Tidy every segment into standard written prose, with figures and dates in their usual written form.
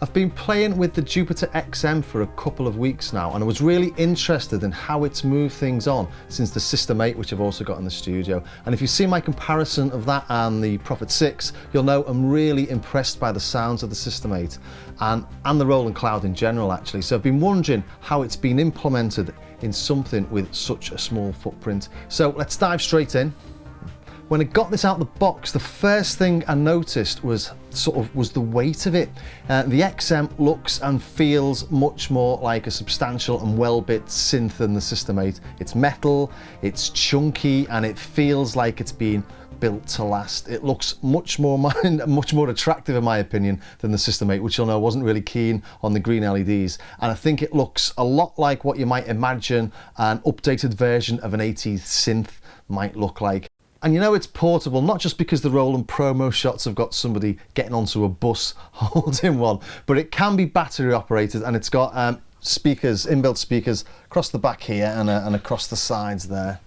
I've been playing with the Jupiter XM for a couple of weeks now, and I was really interested in how it's moved things on since the System 8, which I've also got in the studio. And if you see my comparison of that and the Prophet 6, you'll know I'm really impressed by the sounds of the System 8 and the Roland Cloud in general, actually. So I've been wondering how it's been implemented in something with such a small footprint. So let's dive straight in. When I got this out of the box, the first thing I noticed was the weight of it. The XM looks and feels much more like a substantial and well-bit synth than the System 8. It's metal, it's chunky, and it feels like it's been built to last. It looks much more attractive, in my opinion, than the System 8, which you'll know I wasn't really keen on the green LEDs. And I think it looks a lot like what you might imagine an updated version of an 80s synth might look like. And you know it's portable, not just because the Roland promo shots have got somebody getting onto a bus holding one, but it can be battery operated, and it's got speakers, inbuilt speakers across the back here and across the sides there.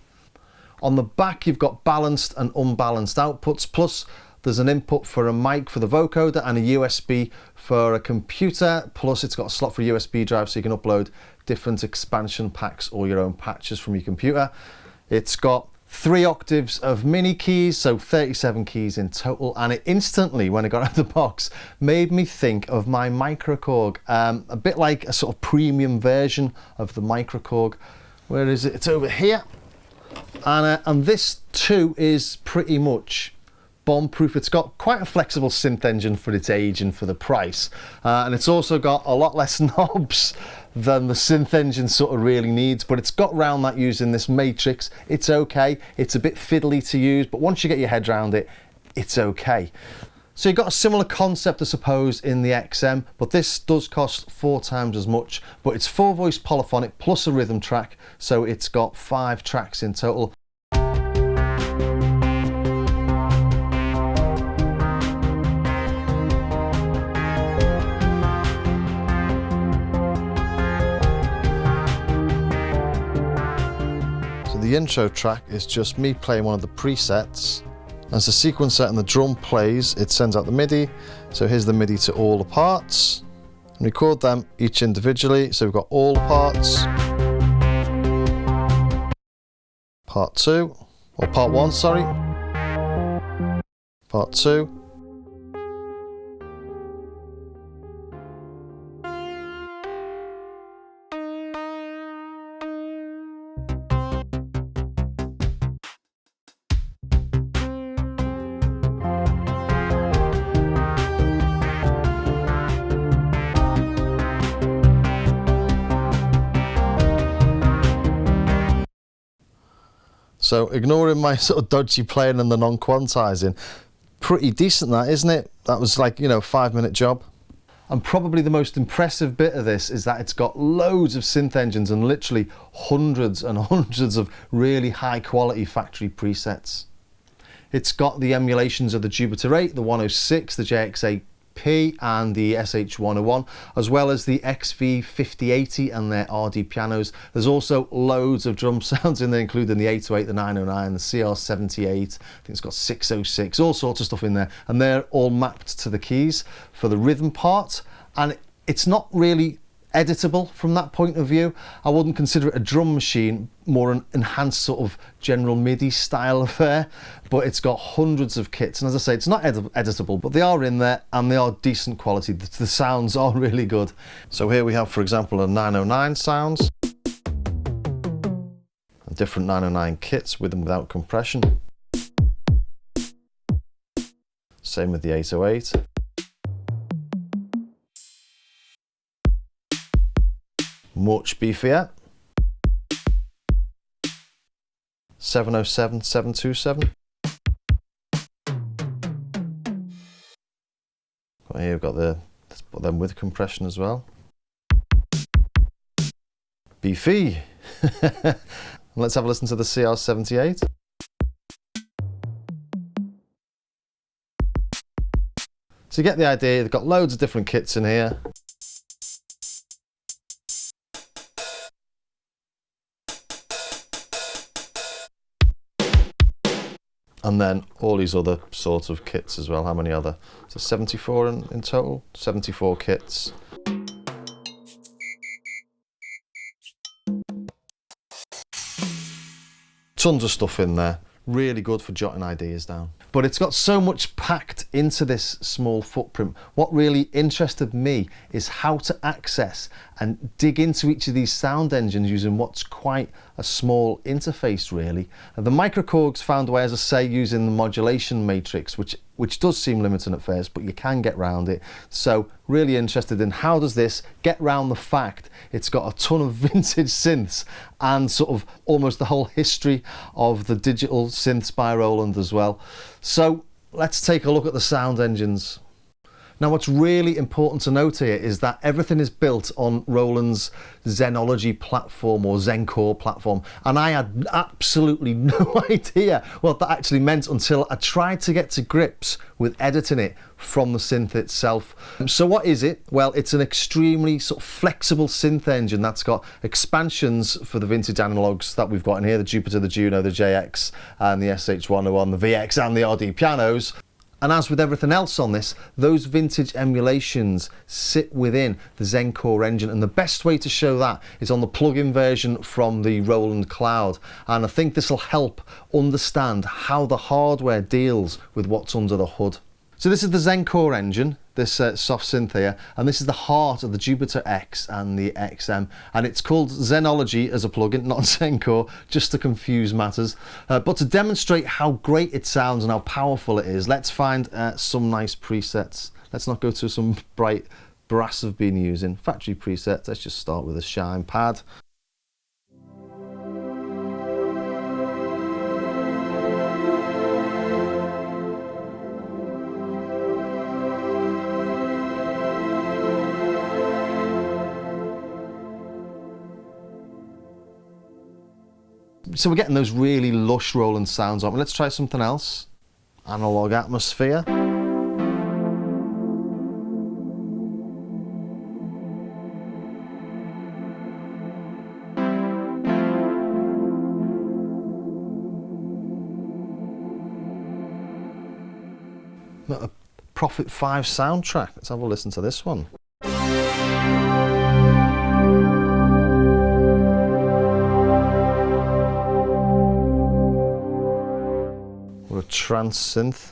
On the back you've got balanced and unbalanced outputs, plus there's an input for a mic for the vocoder and a USB for a computer, plus it's got a slot for a USB drive so you can upload different expansion packs or your own patches from your computer. It's got 3 octaves of mini keys, so 37 keys in total, and it instantly, when I got out of the box, made me think of my Microkorg, a bit like a sort of premium version of the Microkorg. Where is it? It's over here, and this too is pretty much bomb-proof. It's got quite a flexible synth engine for its age and for the price, and it's also got a lot less knobs than the synth engine sort of really needs, but it's got round that using this matrix. It's okay, it's a bit fiddly to use, but once you get your head around it, it's okay. So you've got a similar concept, I suppose, in the XM, but this does cost 4 times as much, but it's 4-voice polyphonic plus a rhythm track, so it's got 5 tracks in total. The intro track is just me playing one of the presets. As the sequencer and the drum plays, it sends out the MIDI. So here's the MIDI to all the parts. And record them each individually. So we've got all the parts. Part 2, or part 1, sorry. Part 2. So ignoring my sort of dodgy playing and the non-quantizing, pretty decent that, isn't it? That was like, you know, 5-minute job. And probably the most impressive bit of this is that it's got loads of synth engines and literally hundreds and hundreds of really high quality factory presets. It's got the emulations of the Jupiter 8, the 106, the JX8P and the SH101, as well as the XV5080 and their RD pianos. There's also loads of drum sounds in there, including the 808, the 909, the CR78, I think it's got 606, all sorts of stuff in there, and they're all mapped to the keys for the rhythm part, and it's not really editable from that point of view. I wouldn't consider it a drum machine, more an enhanced sort of general MIDI style affair, but it's got hundreds of kits, and as I say, it's not editable, but they are in there and they are decent quality. The sounds are really good. So here we have, for example, a 909 sounds, and different 909 kits with and without compression. Same with the 808. Much beefier. 707, 727. But here we've got let's put them with compression as well. Beefy. Let's have a listen to the CR78. So you get the idea, they've got loads of different kits in here. And then all these other sorts of kits as well. How many are there? So 74 in total, 74 kits. Tons of stuff in there. Really good for jotting ideas down. But it's got so much packed into this small footprint. What really interested me is how to access and dig into each of these sound engines using what's quite a small interface, really. And the microcorgs found a way, as I say, using the modulation matrix, which does seem limiting at first, but you can get around it. So really interested in how does this get around the fact it's got a ton of vintage synths and sort of almost the whole history of the digital synths by Roland as well. So let's take a look at the sound engines. Now, what's really important to note here is that everything is built on Roland's Zenology platform or Zencore platform, and I had absolutely no idea what that actually meant until I tried to get to grips with editing it from the synth itself. So what is it? Well, it's an extremely sort of flexible synth engine that's got expansions for the vintage analogs that we've got in here, the Jupiter, the Juno, the JX, and the SH101, the VX, and the RD pianos. And as with everything else on this, those vintage emulations sit within the Zencore engine, and the best way to show that is on the plug-in version from the Roland Cloud. And I think this will help understand how the hardware deals with what's under the hood. So this is the Zencore engine, this soft synth here, and this is the heart of the Jupiter X and the XM, and it's called Zenology as a plugin, not Zencore, just to confuse matters. But to demonstrate how great it sounds and how powerful it is, let's find some nice presets. Let's not go to some bright brass I've been using. Factory presets, let's just start with a shine pad. So we're getting those really lush Roland sounds on. Let's try something else. Analog atmosphere. A Prophet 5 soundtrack. Let's have a listen to this one. Or a trance synth.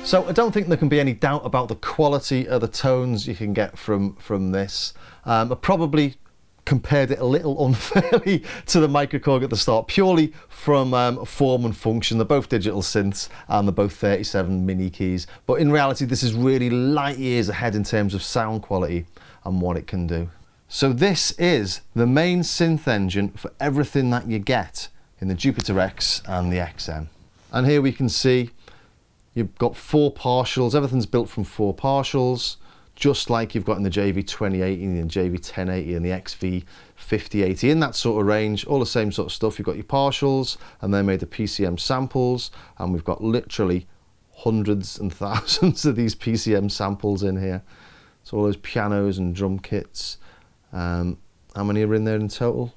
So I don't think there can be any doubt about the quality of the tones you can get from this. I probably compared it a little unfairly to the microcorg at the start, purely from form and function. They're both digital synths and they're both 37 mini keys. But in reality, this is really light years ahead in terms of sound quality and what it can do. So this is the main synth engine for everything that you get in the Jupiter X and the XM. And here we can see you've got 4 partials. Everything's built from 4 partials, just like you've got in the JV2080 and the JV1080 and the XV5080, in that sort of range, all the same sort of stuff. You've got your partials, and they're made of PCM samples, and we've got literally hundreds and thousands of these PCM samples in here. So all those pianos and drum kits. How many are in there in total?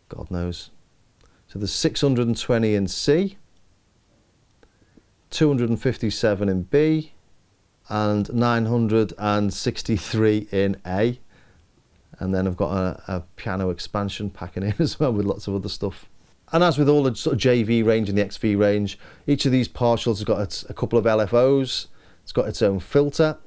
God knows. So there's 620 in C, 257 in B, and 963 in A. And then I've got a piano expansion packing in as well with lots of other stuff. And as with all the sort of JV range and the XV range, each of these partials has got a couple of LFOs. It's got its own filter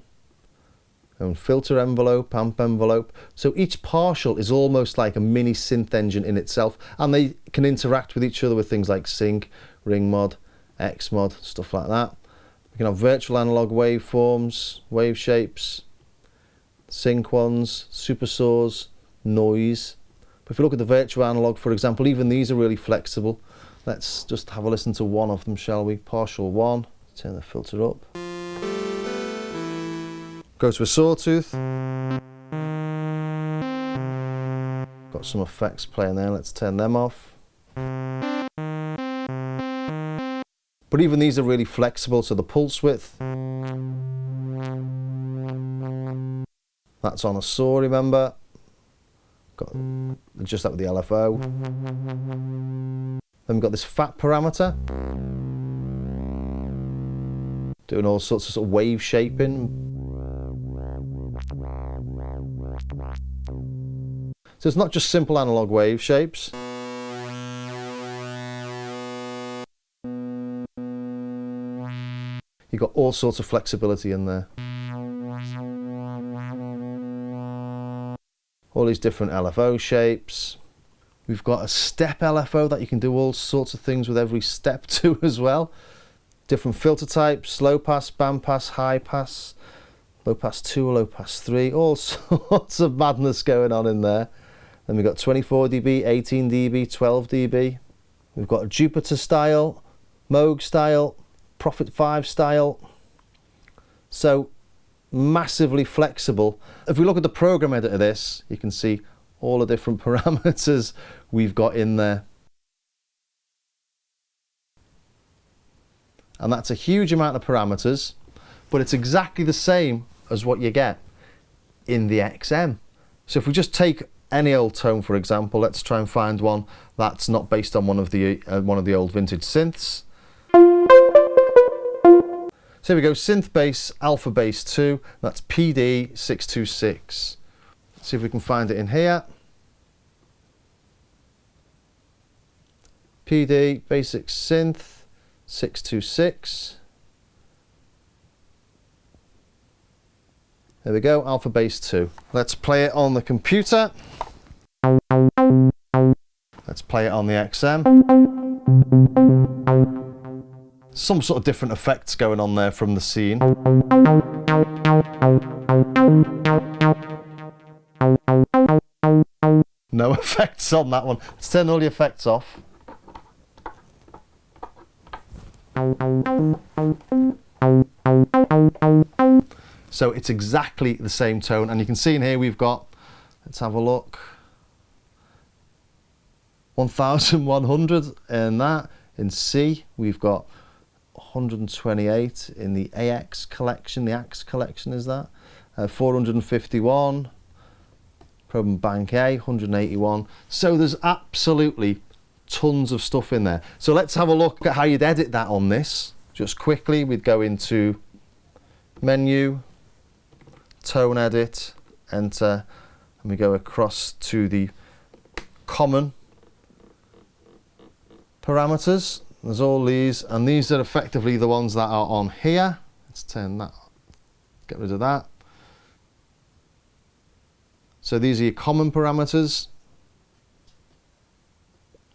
envelope, amp envelope. So each partial is almost like a mini synth engine in itself, and they can interact with each other with things like sync, ring mod, X mod, stuff like that. We can have virtual analog waveforms, wave shapes, sync ones, super saws, noise. But if you look at the virtual analog, for example, even these are really flexible. Let's just have a listen to one of them, shall we? Partial 1, turn the filter up. Go to a sawtooth. Got some effects playing there, let's turn them off. But But even these are really flexible, so the pulse width, that's on a saw, remember. Got adjust that with the LFO. Then we've got this fat parameter, doing all sorts of, wave shaping. So it's not just simple analog wave shapes. You've got all sorts of flexibility in there. All these different LFO shapes. We've got a step LFO that you can do all sorts of things with every step to as well. Different filter types, low pass, band pass, high pass, low pass 2, low pass 3, all sorts of madness going on in there. Then we've got 24 dB, 18 dB, 12 dB. We've got a Jupiter style, Moog style, Prophet 5 style. So massively flexible. If we look at the program editor of this, you can see all the different parameters we've got in there. And that's a huge amount of parameters, but it's exactly the same as what you get in the XM. So if we just take any old tone, for example, let's try and find one that's not based on one of the old vintage synths. So here we go, synth bass, alpha bass 2, that's PD626. Let's see if we can find it in here. PD basic synth 626. There we go, alpha bass 2. Let's play it on the computer. Let's play it on the XM. Some sort of different effects going on there from the scene. No effects on that one. Let's turn all the effects off. So it's exactly the same tone, and you can see in here we've got, let's have a look, 1100 in that. In C we've got 128 in the AX collection, the AX collection is that, 451, Probe and Bank A, 181. So there's absolutely tons of stuff in there. So let's have a look at how you'd edit that on this. Just quickly, we'd go into Menu, Tone Edit, Enter, and we go across to the Common parameters. There's all these, and these are effectively the ones that are on here. Let's turn that, get rid of that. So these are your common parameters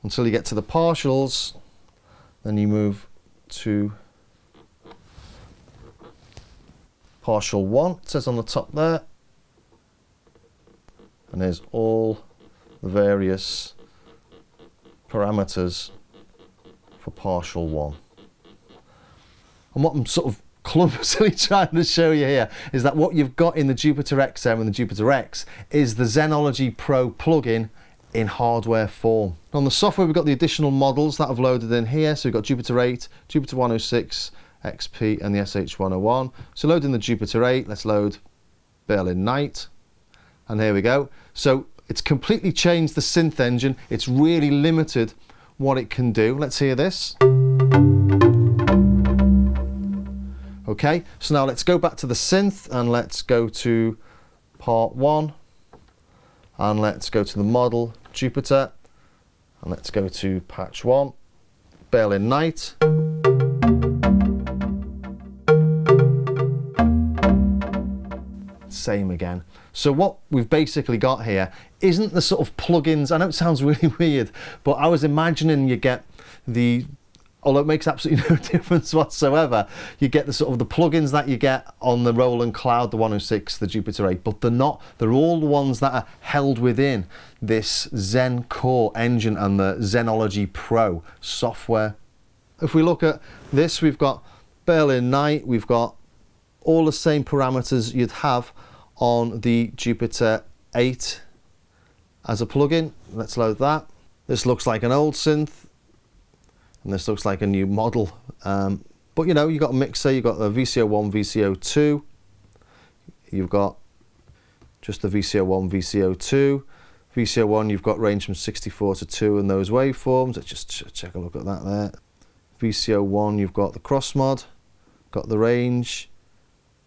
until you get to the partials. Then you move to partial 1, it says on the top there, and there's all the various parameters for partial 1. And what I'm sort of clumsily trying to show you here is that what you've got in the Jupiter XM and the Jupiter X is the Zenology Pro plugin in hardware form. On the software we've got the additional models that I've loaded in here. So we've got Jupiter 8, Jupiter 106, XP and the SH101. So loading the Jupiter 8, let's load Berlin Night, and here we go. So it's completely changed the synth engine. It's really limited what it can do. Let's hear this. Okay, so now let's go back to the synth and let's go to part 1 and let's go to the model Jupiter and let's go to patch 1, Berlin Night. Same again. So what we've basically got here isn't the sort of plugins. I know it sounds really weird, but I was imagining you get the, although it makes absolutely no difference whatsoever, you get the sort of the plugins that you get on the Roland Cloud, the 106, the Jupiter 8, but they're not. They're all the ones that are held within this Zencore engine and the Zenology Pro software. If we look at this, we've got Berlin Night, we've got all the same parameters you'd have on the Jupiter 8 as a plugin. Let's load that. This looks like an old synth, and this looks like a new model But you know, you've got a mixer, you've got the VCO1, VCO2, you've got just the VCO1, VCO2. VCO1, you've got range from 64 to 2 in those waveforms. Let's just check a look at that there. VCO1, you've got the cross mod, got the range.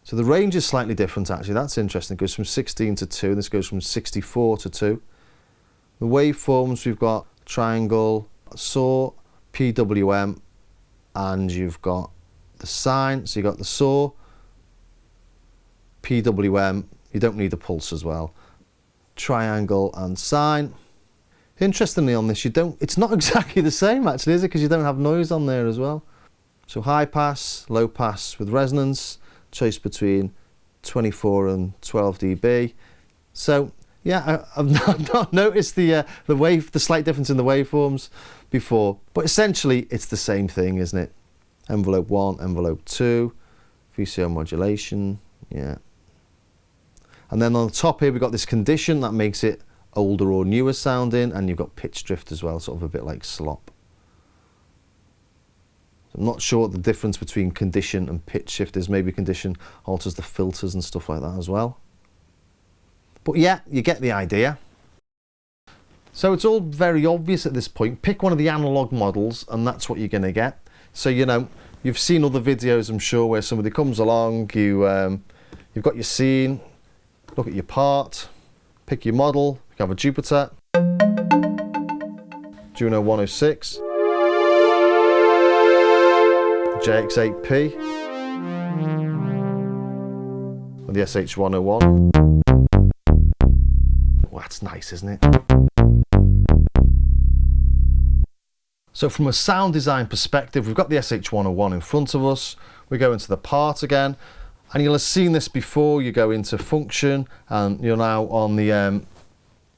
So the range is slightly different actually, that's interesting. It goes from 16 to 2, and this goes from 64 to 2. The waveforms, we've got triangle, saw, PWM, and you've got the sine. So you've got the saw, PWM, you don't need a pulse as well. Triangle and sine. Interestingly on this, it's not exactly the same actually, is it? Because you don't have noise on there as well. So high pass, low pass with resonance, choice between 24 and 12 dB. So yeah, I've not noticed the slight difference in the waveforms before, but essentially it's the same thing, isn't it? Envelope 1, envelope 2, VCO modulation, yeah. And then on the top here we've got this condition that makes it older or newer sounding, and you've got pitch drift as well, sort of a bit like slop. I'm not sure what the difference between condition and pitch shift is. Maybe condition alters the filters and stuff like that as well. But yeah, you get the idea. So it's all very obvious at this point. Pick one of the analog models and that's what you're going to get. So, you know, you've seen other videos, I'm sure, where somebody comes along, you've got your scene, look at your part, pick your model. You have a Jupiter, Juno 106, JX8P, and the SH101. Well, that's nice, isn't it? So from a sound design perspective, we've got the SH101 in front of us. We go into the part again, and you'll have seen this before. You go into function, and you're now on the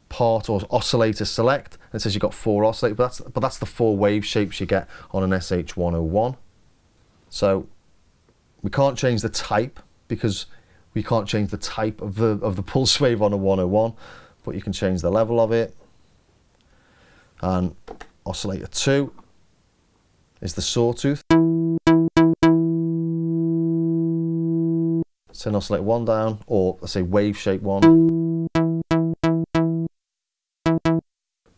part or oscillator select. It says you've got 4 oscillators, but that's the 4 wave shapes you get on an SH101. So we can't change the type because we can't change the type of the pulse wave on a 101, but you can change the level of it. And oscillator 2 is the sawtooth. Turn oscillator 1 down, or let's say wave shape 1.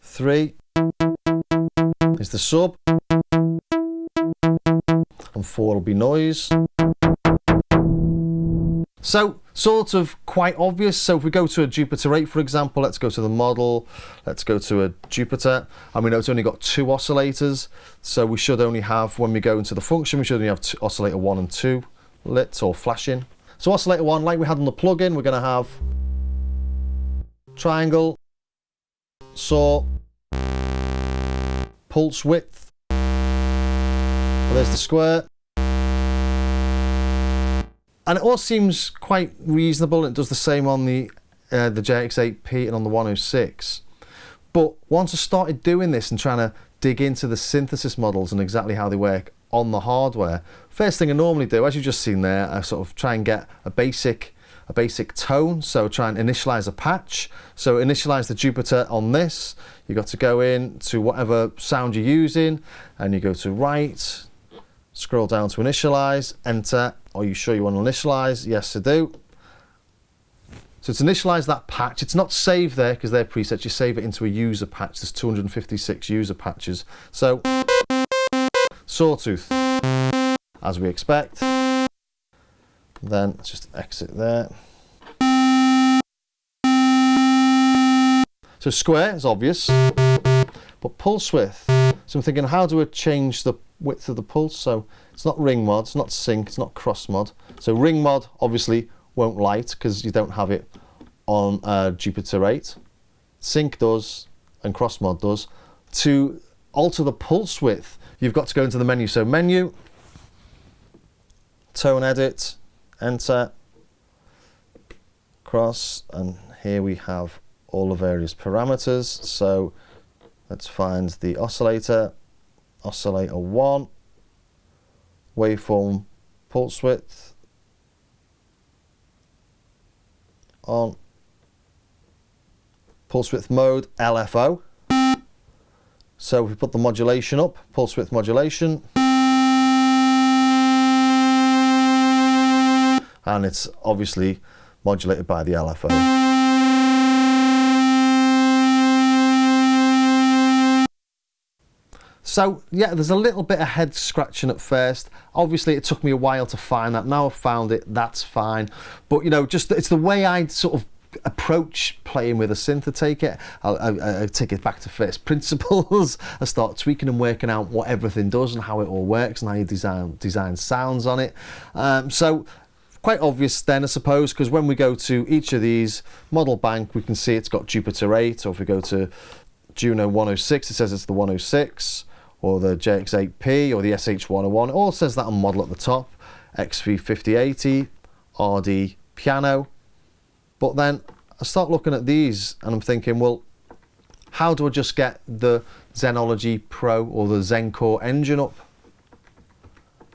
3 is the sub, and 4 will be noise. So sort of quite obvious. So if we go to a Jupiter 8, for example, let's go to the model, let's go to a Jupiter, and we know it's only got 2 oscillators, so we should only have, when we go into the function, we should only have oscillator 1 and 2 lit or flashing. So oscillator 1, like we had on the plugin, we're going to have triangle, saw, pulse width, well, there's the square, and it all seems quite reasonable. It does the same on the JX8P and on the 106. But once I started doing this and trying to dig into the synthesis models and exactly how they work on the hardware, first thing I normally do, as you've just seen there, I sort of try and get a basic tone. So try and initialize a patch. So initialize the Jupiter on this. You got to go in to whatever sound you're using, and you go to right, scroll down to initialize, enter. Are you sure you want to initialize? Yes, I do. So to initialize that patch, it's not saved there because they're presets. You save it into a user patch. There's 256 user patches. So sawtooth, as we expect. Then let's just exit there. So square is obvious, but pulse width. So I'm thinking, how do I change the width of the pulse? So it's not ring mod, it's not sync, it's not cross mod. So ring mod obviously won't light because you don't have it on Jupiter 8. Sync does and cross mod does. To alter the pulse width, you've got to go into the menu. So menu, tone edit, enter, cross, and here we have all the various parameters. So let's find the oscillator, oscillator 1, waveform pulse width, on, pulse width mode, LFO. So if we put the modulation up, pulse width modulation, and it's obviously modulated by the LFO. So yeah, there's a little bit of head scratching at first. Obviously it took me a while to find that. Now I've found it, that's fine. But you know, just it's the way I sort of approach playing with a synth. I take it back to first principles. I start tweaking and working out what everything does and how it all works and how you design sounds on it. So quite obvious then, I suppose, because when we go to each of these model bank, we can see it's got Jupiter 8, or if we go to Juno 106, it says it's the 106, or the JX8P, or the SH101. It all says that on model at the top. XV5080, RD piano. But then I start looking at these and I'm thinking, well, how do I just get the Zenology Pro or the Zencore engine up?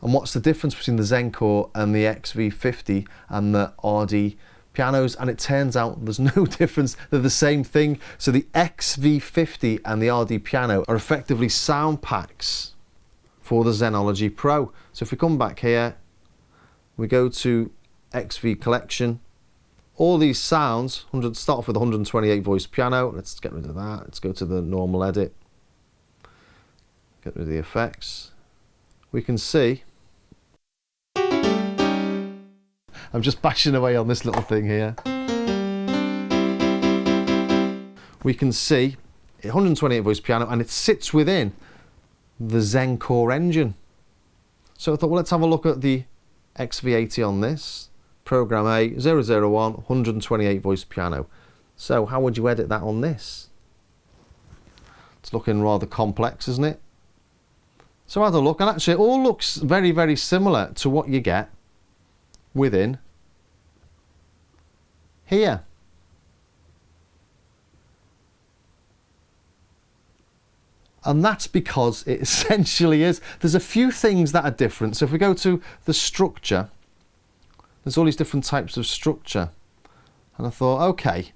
And what's the difference between the Zencore and the XV50 and the RD pianos? And it turns out there's no difference, they're the same thing. So the XV50 and the RD piano are effectively sound packs for the Zenology Pro. So if we come back here, we go to XV collection, all these sounds, start off with 128 voice piano. Let's get rid of that. Let's go to the normal edit. Get rid of the effects. We can see, I'm just bashing away on this little thing here. We can see 128 voice piano, and it sits within the Zencore engine. So I thought, well, let's have a look at the XV80 on this. Program A, 001, 128 voice piano. So how would you edit that on this? It's looking rather complex, isn't it? So I had a look, and actually it all looks very, very similar to what you get within here. And that's because it essentially is. There's a few things that are different. So if we go to the structure, there's all these different types of structure. And I thought, okay,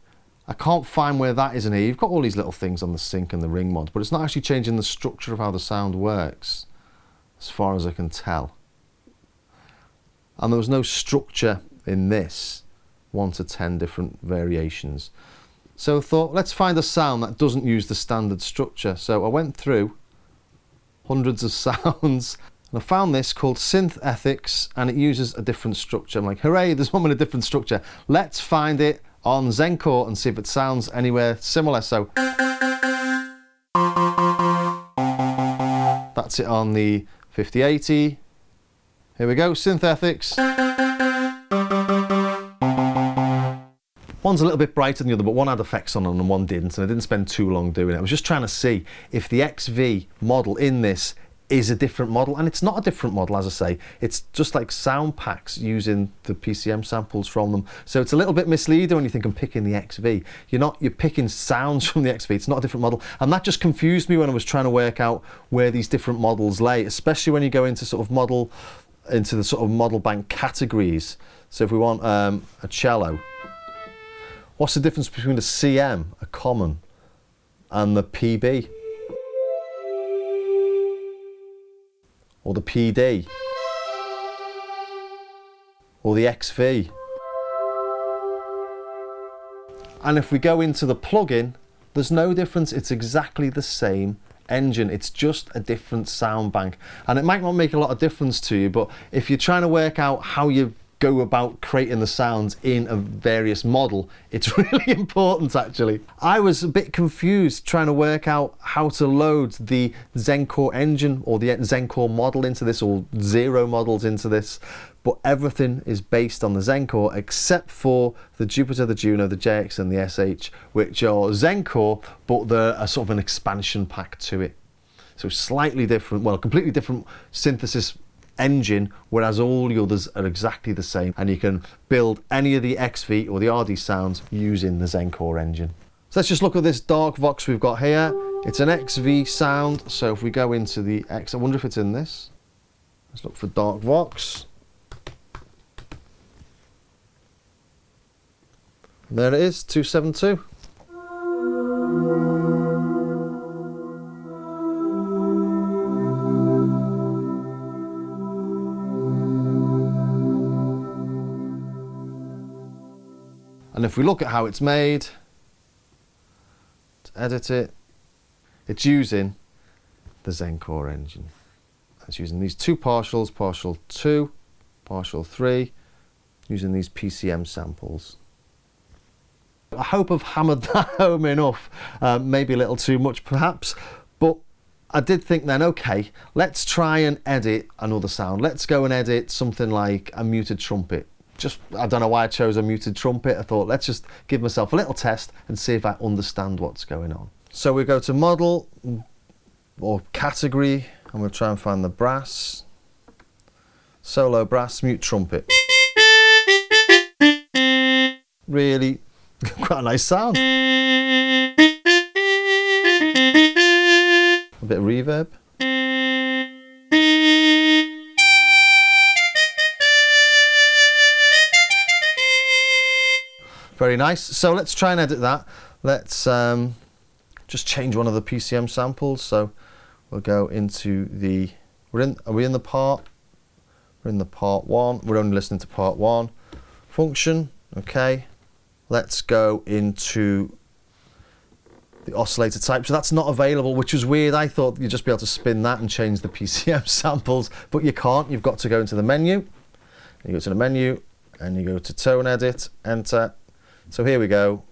I can't find where that is in here. You've got all these little things on the sync and the ring mod, but it's not actually changing the structure of how the sound works, as far as I can tell. And there was no structure in this 1 to 10 different variations. So I thought, let's find a sound that doesn't use the standard structure. So I went through hundreds of sounds, and I found this called Synth Ethics, and it uses a different structure. I'm like, hooray, there's one with a different structure. Let's find it on Zencore and see if it sounds anywhere similar. So that's it on the 5080. Here we go, Synth Ethics. One's a little bit brighter than the other, but one had effects on them and one didn't, and I didn't spend too long doing it. I was just trying to see if the XV model in this is a different model, and it's not a different model, as I say. It's just like sound packs using the PCM samples from them. So it's a little bit misleading when you think I'm picking the XV. You're picking sounds from the XV. It's not a different model, and that just confused me when I was trying to work out where these different models lay, especially when you go into sort of model bank categories. So if we want a cello, what's the difference between a CM, a common, and the PB? Or the PD? Or the XV? And if we go into the plugin, there's no difference. It's exactly the same engine. It's just a different sound bank. And it might not make a lot of difference to you, but if you're trying to work out how you go about creating the sounds in a various model, it's really important actually. I was a bit confused trying to work out how to load the Zencore engine or the Zencore model into this, or zero models into this, but everything is based on the Zencore except for the Jupiter, the Juno, the JX and the SH, which are Zencore, but they're a sort of an expansion pack to it. So slightly different, well, completely different synthesis engine, whereas all the others are exactly the same, and you can build any of the XV or the RD sounds using the Zencore engine. So let's just look at this dark vox we've got here. It's an XV sound, so if we go into the X, I wonder if it's in this. Let's look for dark vox. There it is, 272. if we look at how it's made, to edit it, it's using the Zencore engine. It's using these two partials, partial 2, partial 3, using these PCM samples. I hope I've hammered that home enough, maybe a little too much perhaps, but I did think then, okay, let's try and edit another sound. Let's go and edit something like a muted trumpet. Just, I don't know why I chose a muted trumpet. I thought, let's just give myself a little test and see if I understand what's going on. So we go to model or category, and we'll try and find the brass, solo brass, mute trumpet. Really quite a nice sound. A bit of reverb. Very nice. So let's try and edit that. Let's just change one of the PCM samples. So we'll go into the, are we in the part? We're in the part 1. We're only listening to part 1. Function, okay. Let's go into the oscillator type. So that's not available, which was weird. I thought you'd just be able to spin that and change the PCM samples, but you can't. You've got to go into the menu. You go to the menu and you go to tone edit, enter. So here we go.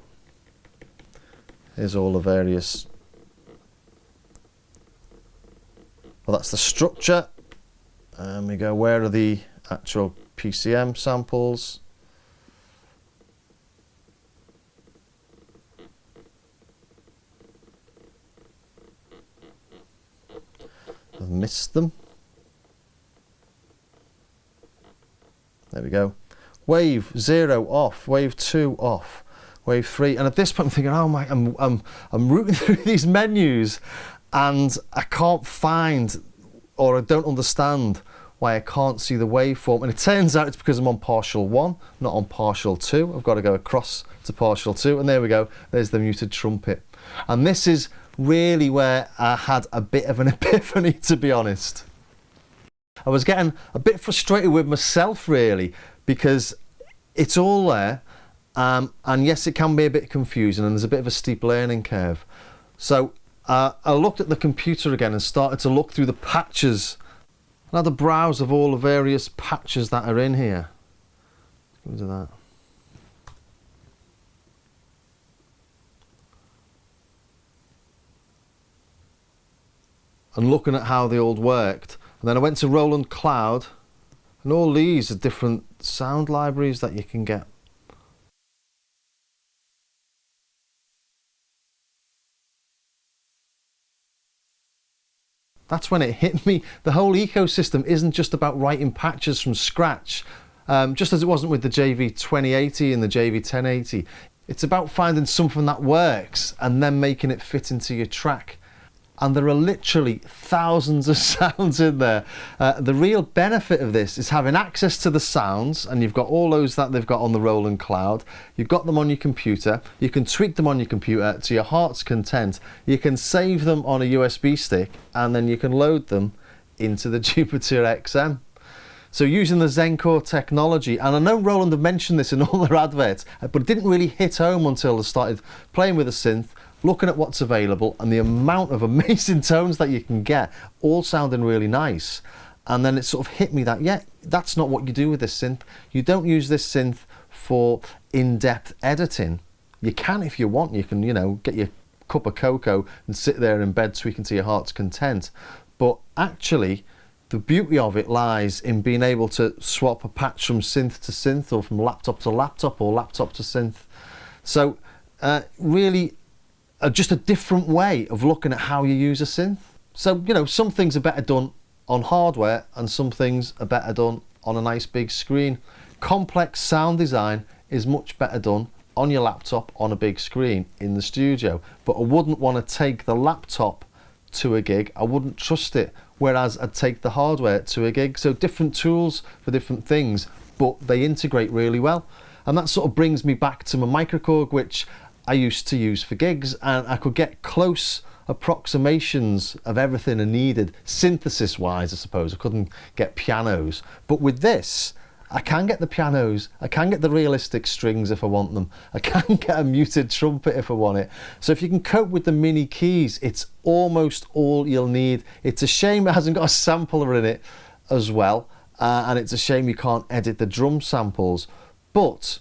Here's all the various, well, that's the structure. And we go, where are the actual PCM samples? I've missed them. There we go. Wave 0 off, wave 2 off, wave 3. And at this point I'm thinking, oh my, I'm rooting through these menus and I can't find, or I don't understand why I can't see the waveform. And it turns out it's because I'm on partial 1, not on partial 2. I've got to go across to partial 2, and there we go. There's the muted trumpet. And this is really where I had a bit of an epiphany, to be honest. I was getting a bit frustrated with myself, really, because it's all there, and yes, it can be a bit confusing, and there's a bit of a steep learning curve. So I looked at the computer again and started to look through the patches. I had a browse of all the various patches that are in here. Let's go to that. And looking at how they all worked. And then I went to Roland Cloud, and all these are different sound libraries that you can get. That's when it hit me. The whole ecosystem isn't just about writing patches from scratch, just as it wasn't with the JV2080 and the JV1080. It's about finding something that works and then making it fit into your track. And there are literally thousands of sounds in there. The real benefit of this is having access to the sounds, and you've got all those that they've got on the Roland Cloud. You've got them on your computer. You can tweak them on your computer to your heart's content. You can save them on a USB stick, and then you can load them into the Jupiter XM. So using the Zencore technology, and I know Roland have mentioned this in all their adverts, but it didn't really hit home until they started playing with a synth, looking at what's available and the amount of amazing tones that you can get, all sounding really nice. And then it sort of hit me that, yeah, that's not what you do with this synth. You don't use this synth for in-depth editing. You can if you want. You can, you know, get your cup of cocoa and sit there in bed tweaking to your heart's content. But actually, the beauty of it lies in being able to swap a patch from synth to synth, or from laptop to laptop, or laptop to synth. So really, just a different way of looking at how you use a synth. So, you know, some things are better done on hardware and some things are better done on a nice big screen. Complex sound design is much better done on your laptop on a big screen in the studio. But I wouldn't want to take the laptop to a gig. I wouldn't trust it. Whereas I'd take the hardware to a gig. So different tools for different things, but they integrate really well. And that sort of brings me back to my microKORG, which I used to use for gigs, and I could get close approximations of everything I needed, synthesis wise, I suppose. I couldn't get pianos, but with this I can get the pianos, I can get the realistic strings if I want them, I can get a muted trumpet if I want it. So if you can cope with the mini keys, it's almost all you'll need. It's a shame it hasn't got a sampler in it as well, and it's a shame you can't edit the drum samples, but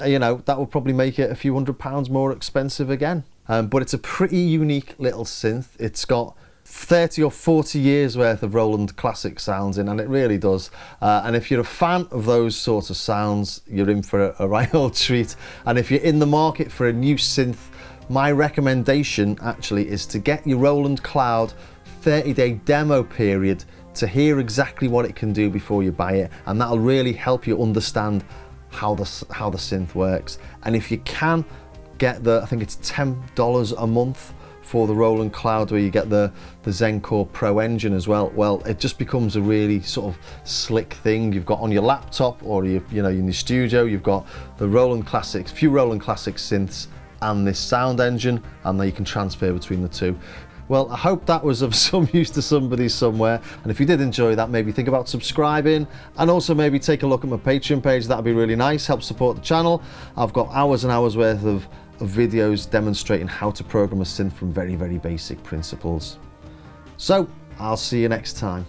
you know, that will probably make it a few £100 more expensive again. But it's a pretty unique little synth. It's got 30 or 40 years worth of Roland classic sounds in, and it really does. And if you're a fan of those sorts of sounds, you're in for a right old treat. And if you're in the market for a new synth, my recommendation actually is to get your Roland Cloud 30-day demo period to hear exactly what it can do before you buy it, and that'll really help you understand how the synth works. And if you can get I think it's $10 a month for the Roland Cloud, where you get the Zencore Pro engine as well, well, it just becomes a really sort of slick thing you've got on your laptop, or you know, in your studio. You've got the Roland Classics, few Roland Classic synths and this sound engine, and then you can transfer between the two. Well, I hope that was of some use to somebody somewhere, and if you did enjoy that, maybe think about subscribing, and also maybe take a look at my Patreon page. That'd be really nice, help support the channel. I've got hours and hours worth of videos demonstrating how to program a synth from very, very basic principles. So I'll see you next time.